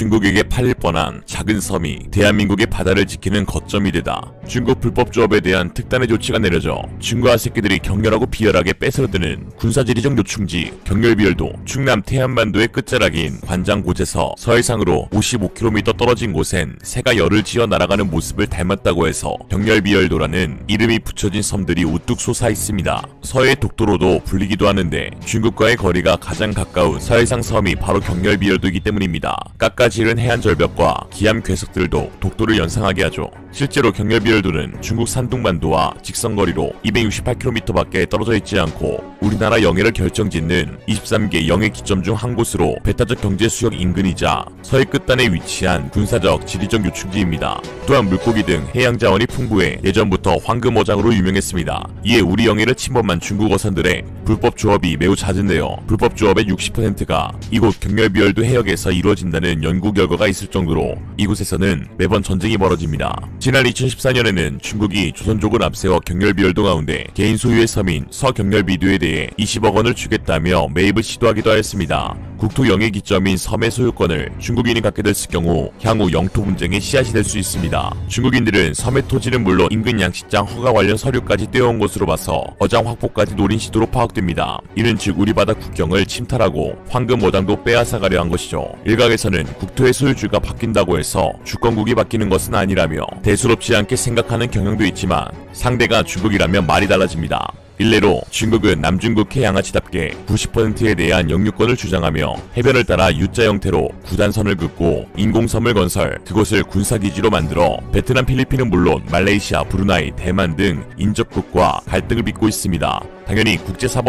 중국에게 팔릴 뻔한 작은 섬이 대한민국의 바다를 지키는 거점이 되다 중국 불법 조업에 대한 특단의 조치가 내려져 중국아 새끼들이 격렬하고 비열하게 뺏어드는 군사지리적 요충지 경렬비열도 충남 태안반도의 끝자락인 관장곳에서 서해상으로 55km 떨어진 곳엔 새가 열을 지어 날아가는 모습을 닮았다고 해서 경렬비열도라는 이름이 붙여진 섬들이 우뚝 솟아 있습니다. 서해의 독도로도 불리기도 하는데 중국과의 거리가 가장 가까운 서해상 섬이 바로 경렬비열도이기 때문입니다. 깎아지른 해안 절벽과 기암 괴석들도 독도를 연상하게 하죠. 실제로 경렬비열도는 중국 산둥반도와 직선거리로 268km밖에 떨어져 있지 않고 우리나라 영해를 결정짓는 23개 영해 기점 중 한 곳으로 배타적 경제 수역 인근이자 서해 끝단에 위치한 군사적 지리적 요충지입니다. 또한 물고기 등 해양 자원이 풍부해 예전부터 황금어장으로 유명했습니다. 이에 우리 영해를 침범한 중국 어선들의 불법 조업이 매우 잦은데요. 불법 조업의 60%가 이곳 경렬비열도 해역에서 이루어진다는 연구 결과가 있을 정도로 이곳에서는 매번 전쟁이 벌어집니다. 지난 2014년에는 중국이 조선족을 앞세워 경렬비열도 가운데 개인 소유의 섬인 서경렬비도에 대해 20억 원을 주겠다며 매입을 시도하기도 하였습니다. 국토 영해 기점인 섬의 소유권을 중국인이 갖게 됐을 경우 향후 영토 분쟁의 씨앗이 될 수 있습니다. 중국인들은 섬의 토지는 물론 인근 양식장 허가 관련 서류까지 떼어온 것으로 봐서 어장 확보까지 노린 시도로 파악됩니다. 이는 즉 우리 바다 국경을 침탈하고 황금 어장도 빼앗아가려 한 것이죠. 일각에서는 국토의 소유주가 바뀐다고 해서 주권국이 바뀌는 것은 아니라며 대수롭지 않게 생각하는 경향도 있지만 상대가 중국이라면 말이 달라집니다. 일례로 중국은 남중국해 양아치답게 90%에 대한 영유권을 주장하며 해변을 따라 U자 형태로 구단선을 긋고 인공섬을 건설, 그곳을 군사기지로 만들어 베트남, 필리핀은 물론 말레이시아, 브루나이, 대만 등 인접국과 갈등을 빚고 있습니다. 당연히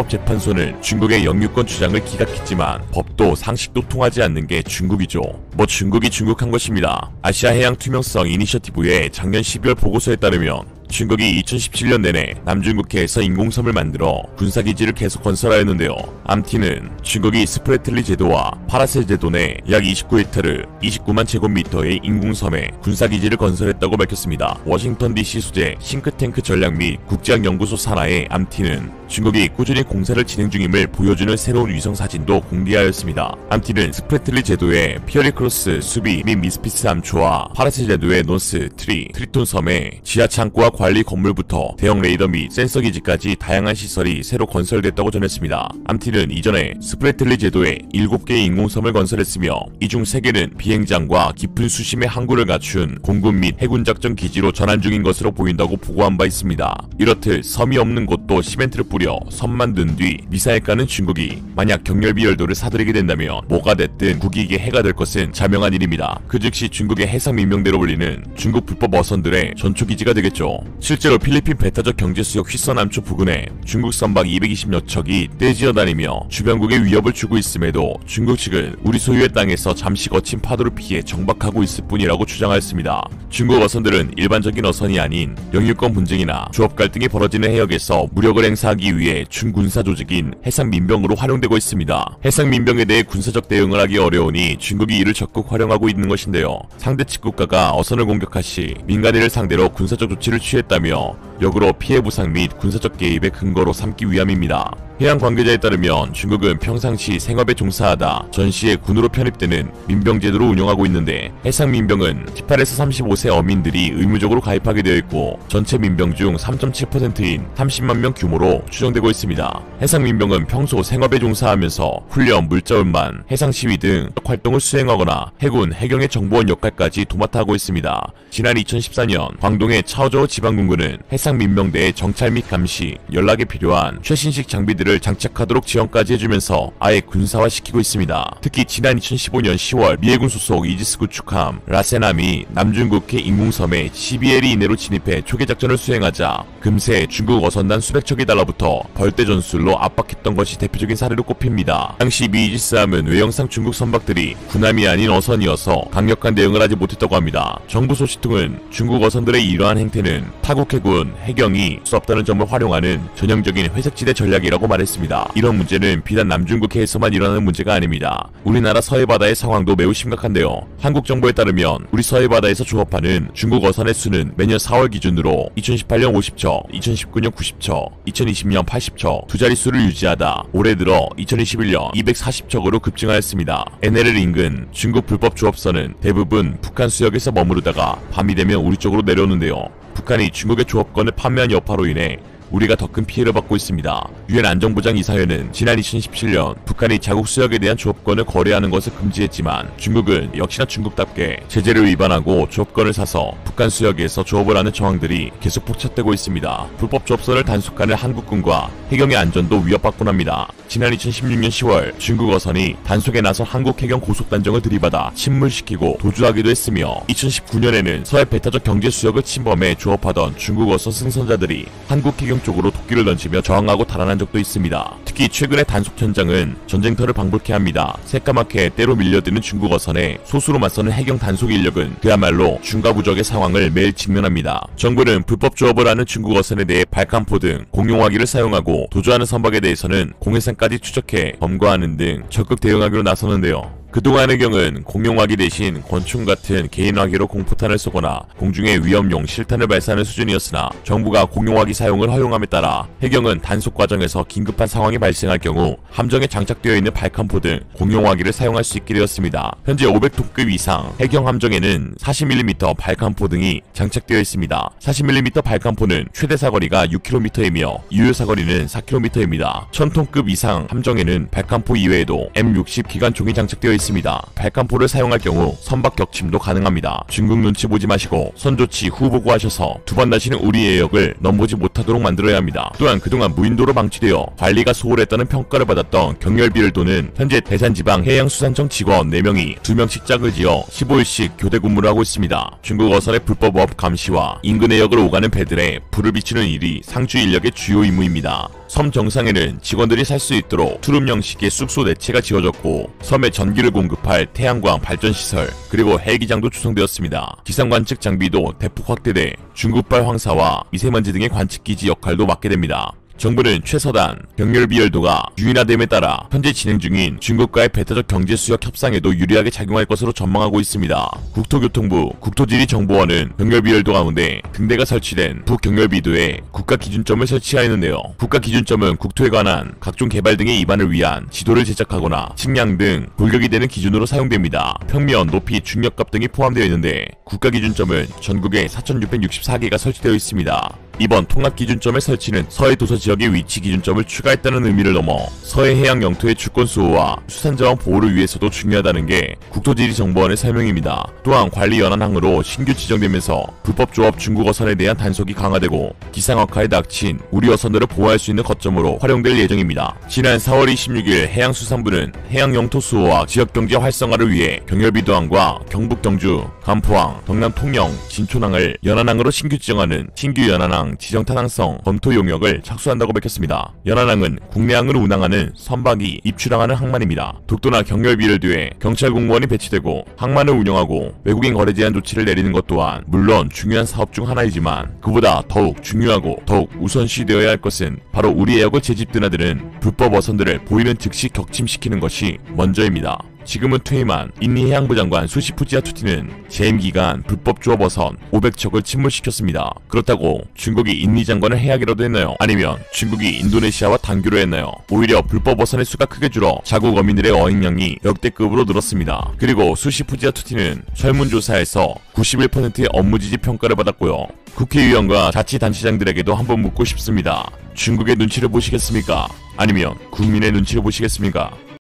국제사법재판소는 중국의 영유권 주장을 기각했지만 법도 상식도 통하지 않는 게 중국이죠. 뭐 중국이 중국한 것입니다. 아시아해양 투명성 이니셔티브의 작년 12월 보고서에 따르면 중국이 2017년 내내 남중국해에서 인공섬을 만들어 군사기지를 계속 건설하였는데요. 암티는 중국이 스프레틀리 제도와 파라셀 제도 내 약 29헥타르 29만 제곱미터의 인공섬에 군사기지를 건설했다고 밝혔습니다. 워싱턴 DC 소재 싱크탱크 전략 및 국제학연구소 산하의 암티는 중국이 꾸준히 공사를 진행 중임을 보여주는 새로운 위성사진도 공개하였습니다. 암티는 스프레틀리 제도의 피어리크로스 수비 및 미스피스 함초와 파라셀 제도의 노스 트리톤 섬에 지하창고와 관리 건물부터 대형 레이더 및 센서 기지까지 다양한 시설이 새로 건설됐다고 전했습니다. 암티는 이전에 스프레틀리 제도에 7개의 인공섬을 건설했으며 이 중 3개는 비행장과 깊은 수심의 항구를 갖춘 공군 및 해군 작전 기지로 전환 중인 것으로 보인다고 보고한 바 있습니다. 이렇듯 섬이 없는 곳도 시멘트를 뿌려 섬 만든 뒤 미사일 까는 중국이 만약 경렬비열도를 사들이게 된다면 뭐가 됐든 국익에 해가 될 것은 자명한 일입니다. 그 즉시 중국의 해상민병대로 불리는 중국 불법 어선들의 전초기지가 되겠죠. 실제로 필리핀 배타적 경제수역 휘서남초 부근에 중국 선박 220여 척이 떼지어 다니며 주변국에 위협을 주고 있음에도 중국 측은 우리 소유의 땅에서 잠시 거친 파도를 피해 정박하고 있을 뿐이라고 주장하였습니다. 중국 어선들은 일반적인 어선이 아닌 영유권 분쟁이나 조업 갈등이 벌어지는 해역에서 무력을 행사하기 위해 중군사 조직인 해상민병으로 활용되고 있습니다. 해상민병에 대해 군사적 대응을 하기 어려우니 중국이 이를 적극 활용하고 있는 것인데요. 상대 측 국가가 어선을 공격할 시 민간인을 상대로 군사적 조치를 취했다며 역으로 피해 보상 및 군사적 개입의 근거로 삼기 위함입니다. 해양 관계자에 따르면 중국은 평상시 생업에 종사하다 전시에 군으로 편입되는 민병제도로 운영하고 있는데 해상민병은 18에서 35세 어민들이 의무적으로 가입하게 되어 있고 전체 민병 중 3.7%인 30만 명 규모로 추정되고 있습니다. 해상민병은 평소 생업에 종사하면서 훈련, 물자운반, 해상시위 등 활동을 수행하거나 해군, 해경의 정보원 역할까지 도맡아 하고 있습니다. 지난 2014년 광동의 차오저우 지방군구는 해상민병대의 정찰 및 감시, 연락에 필요한 최신식 장비들을 장착하도록 지원까지 해주면서 아예 군사화시키고 있습니다. 특히 지난 2015년 10월 미해군 소속 이지스 구축함 라세남이 남중국해 인공섬에 12일 이내로 진입해 초계작전을 수행하자 금세 중국 어선단 수백 척이 달라붙어 벌떼 전술로 압박했던 것이 대표적인 사례로 꼽힙니다. 당시 미 이지스함은 외형상 중국 선박들이 군함이 아닌 어선이어서 강력한 대응을 하지 못했다고 합니다. 정부 소식통은 중국 어선들의 이러한 행태는 타국 해군 해경이 수 없다는 점을 활용하는 전형적인 회색지대 전략이라고 말했습니다. 이런 문제는 비단 남중국 해에서만 일어나는 문제가 아닙니다. 우리나라 서해바다의 상황도 매우 심각한데요. 한국 정부에 따르면 우리 서해바다에서 조업하는 중국 어선의 수는 매년 4월 기준으로 2018년 50척, 2019년 90척, 2020년 80척 두 자릿수를 유지하다 올해 들어 2021년 240척으로 급증하였습니다. NLL 인근 중국 불법 조업선은 대부분 북한 수역에서 머무르다가 밤이 되면 우리 쪽으로 내려오는데요. 북한이 중국의 조업권을 판매한 여파로 인해 우리가 더 큰 피해를 받고 있습니다. 유엔 안전보장 이사회는 지난 2017년 북한이 자국 수역에 대한 조업권을 거래하는 것을 금지했지만 중국은 역시나 중국답게 제재를 위반하고 조업권을 사서 북한 수역에서 조업을 하는 정황들이 계속 포착되고 있습니다. 불법 조업선을 단속하는 한국군과 해경의 안전도 위협받곤 합니다. 지난 2016년 10월 중국 어선이 단속에 나선 한국 해경 고속단정을 들이받아 침몰시키고 도주하기도 했으며 2019년에는 서해 배타적 경제 수역을 침범해 조업하던 중국 어선 승선자들이 한국 해경 쪽으로 도끼를 던지며 저항하고 달아난 적도 있습니다. 특히 최근의 단속 현장은 전쟁터를 방불케 합니다. 새까맣게 때로 밀려드는 중국 어선에 소수로 맞서는 해경 단속 인력은 그야말로 중과부적의 상황을 매일 직면합니다. 정부는 불법 조업을 하는 중국 어선에 대해 발칸포 등 공용화기를 사용하고 도주하는 선박에 대해서는 공해상까지 추적해 검거하는 등 적극 대응하기로 나서는데요. 그동안 해경은 공용화기 대신 권총 같은 개인화기로 공포탄을 쏘거나 공중에 위험용 실탄을 발사하는 수준이었으나 정부가 공용화기 사용을 허용함에 따라 해경은 단속 과정에서 긴급한 상황이 발생할 경우 함정에 장착되어 있는 발칸포 등 공용화기를 사용할 수 있게 되었습니다. 현재 500톤급 이상 해경 함정에는 40mm 발칸포 등이 장착되어 있습니다. 40mm 발칸포는 최대 사거리가 6km이며 유효 사거리는 4km입니다. 1000톤급 이상 함정에는 발칸포 이외에도 M60 기관총이 장착되어 있습니다. 발칸포를 사용할 경우 선박 격침도 가능합니다. 중국 눈치 보지 마시고 선조치 후 보고하셔서 두 번 다시는 우리의 역을 넘보지 못하도록 만들어야 합니다. 또한 그동안 무인도로 방치되어 관리가 소홀했다는 평가를 받았던 경렬비열도는 현재 대산지방 해양수산청 직원 4명이 2명씩 짝을 지어 15일씩 교대 근무를 하고 있습니다. 중국 어선의 불법업 감시와 인근의 역을 오가는 배들에 불을 비추는 일이 상주 인력의 주요 임무입니다. 섬 정상에는 직원들이 살 수 있도록 투룸 형식의 쑥소 4채가 지어졌고 섬에 전기를 공급할 태양광 발전시설 그리고 헬기장도 조성되었습니다. 기상 관측 장비도 대폭 확대돼 중국발 황사와 미세먼지 등의 관측기지 역할도 맡게 됩니다. 정부는 최서단 경렬비열도가 유인화됨에 따라 현재 진행 중인 중국과의 배타적 경제수역 협상에도 유리하게 작용할 것으로 전망하고 있습니다. 국토교통부 국토지리정보원은 경렬비열도 가운데 등대가 설치된 북경렬비도에 국가기준점을 설치하였는데요. 국가기준점은 국토에 관한 각종 개발 등의 입안을 위한 지도를 제작하거나 측량 등 골격이 되는 기준으로 사용됩니다. 평면, 높이, 중력값 등이 포함되어 있는데 국가기준점은 전국에 4,664개가 설치되어 있습니다. 이번 통합기준점의 설치는 서해 도서 지역의 위치 기준점을 추가했다는 의미를 넘어 서해 해양 영토의 주권 수호와 수산자원 보호를 위해서도 중요하다는 게 국토지리정보원의 설명입니다. 또한 관리 연안항으로 신규 지정되면서 불법 조업 중국 어선에 대한 단속이 강화되고 기상악화에 닥친 우리 어선들을 보호할 수 있는 거점으로 활용될 예정입니다. 지난 4월 26일 해양수산부는 해양 영토 수호와 지역경제 활성화를 위해 경렬비도항과 경북 경주, 간포항, 경남 통영, 진촌항을 연안항으로 신규 지정하는 신규 연안항 지정 타당성 검토 용역을 착수한다고 밝혔습니다. 연안항은 국내항을 운항하는 선박이 입출항하는 항만입니다. 독도나 경렬비열도에 경찰 공무원이 배치되고 항만을 운영하고 외국인 거래 제한 조치를 내리는 것 또한 물론 중요한 사업 중 하나이지만 그보다 더욱 중요하고 더욱 우선시되어야 할 것은 바로 우리의 역을 재집 드나드는 불법 어선들을 보이는 즉시 격침시키는 것이 먼저입니다. 지금은 퇴임한 인리 해양부 장관 수시푸지아 투티는 재임 기간 불법 조업 어선 500척을 침몰시켰습니다. 그렇다고 중국이 인리 장관을 해야기라도 했나요? 아니면 중국이 인도네시아와 단교를 했나요? 오히려 불법 어선의 수가 크게 줄어 자국 어민들의 어획량이 역대급으로 늘었습니다. 그리고 수시푸지아 투티는 설문조사에서 91%의 업무지지 평가를 받았고요. 국회의원과 자치단체장들에게도 한번 묻고 싶습니다. 중국의 눈치를 보시겠습니까? 아니면 국민의 눈치를 보시겠습니까?